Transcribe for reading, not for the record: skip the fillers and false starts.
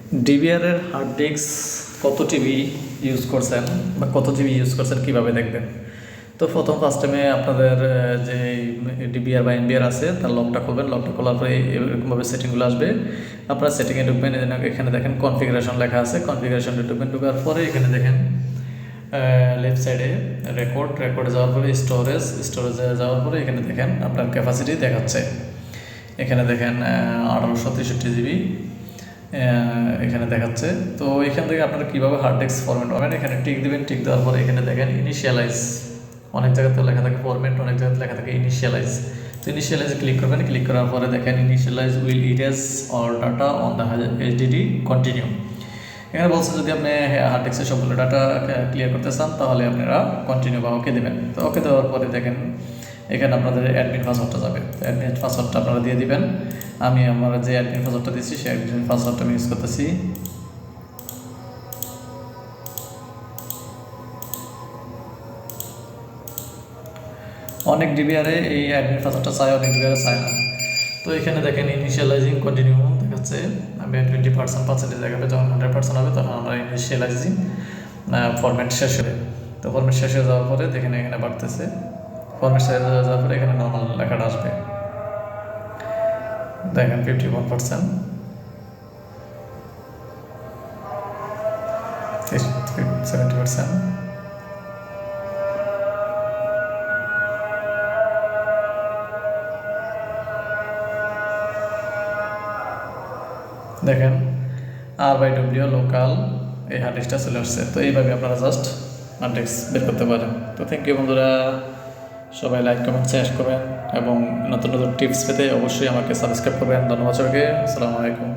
DVR এর hard disk কত TB use করছেন বা কত জিবি ইউজ করছেন কীভাবে দেখবেন? তো ফার্স্ট টাইমে আপনাদের যে ডিবিআর বা এনবিআর আছে তার লকটা খুলবেন। লকটা খোলার পরে এরকমভাবে সেটিংগুলো আসবে। আপনারা সেটিংয়ে ঢুকবেন, এখানে দেখেন কনফিগারেশন লেখা আছে, কনফিগারেশনে ঢুকবেন। ঢোকার পরে এখানে দেখেন লেফট সাইডে রেকর্ডে যাওয়ার পরে স্টোরেজে যাওয়ার পরে এখানে দেখেন আপনার ক্যাপাসিটি দেখাচ্ছে। এখানে দেখেন 1863 জিবি এখানে দেখাচ্ছে। তো এখান থেকে আপনারা কীভাবে হার্ড ডিস্ক ফরম্যাট পাবেন, এখানে টিক দেবেন। টিক দেওয়ার পরে এখানে দেখেন ইনিশিয়ালাইজ, অনেক জায়গাতে লেখা থাকে ফরম্যাট, অনেক জায়গাতে লেখা থাকে ইনিশিয়ালাইজ। তো ইনিশিয়ালাইজে ক্লিক করবেন। ক্লিক করার পরে দেখেন initialize will erase all data on the HDD continue. এখানে বলছে যদি আপনি হার্ড ডিস্কের সবগুলো ডাটা ক্লিয়ার করতে চান তাহলে আপনারা কন্টিনিউ বা ওকে দেবেন। তো ওকে দেওয়ার পরে দেখেন এখানে আপনাদের অ্যাডমিন পাসওয়ার্ডটা যাবে। তো অ্যাডমিন পাসওয়ার্ডটা আপনারা দিয়ে দিবেন। আমি আমার যে অ্যাডমিন পাসওয়ার্ডটা দিচ্ছি সেই অ্যাডমিন পাসওয়ার্ডটা আমি ইউজ করতেছি। অনেক ডিবিআরে এই অ্যাডমিন পাসওয়ার্ডটা চায়, অনেক ডিবিআরে চায় না। তো এখানে দেখেন ইনিশিয়ালাইজিং কন্টিনিউ দেখাচ্ছে। আমি 20% পার্সেন্টেজ দেখাবে, যখন 100% হবে তখন আমরা ইনিশিয়ালাইজিং ফরম্যাট শেষ হবে। তো ফরম্যাট শেষ হয়ে যাওয়ার পরে দেখেন এখানে বাড়তেছে। ফরম্যাট শেষ হয়ে যাওয়ার পরে এখানে নর্মাল লেখাটা আসবে। দেখেন 51%, 70%। দেখেন R/W লোকাল এই হার্ড ডিস্কটা চলে আসছে। তো এইভাবে আপনারা জাস্ট হার্ড ডিস্ক বের করতে পারেন। তো থ্যাংক ইউ বন্ধুরা, সবাই লাইক কমেন্ট শেয়ার করবেন এবং নতুন নতুন টিপস পেতে অবশ্যই আমাকে সাবস্ক্রাইব করবেন। ধন্যবাদ সবাইকে, আসসালামু আলাইকুম।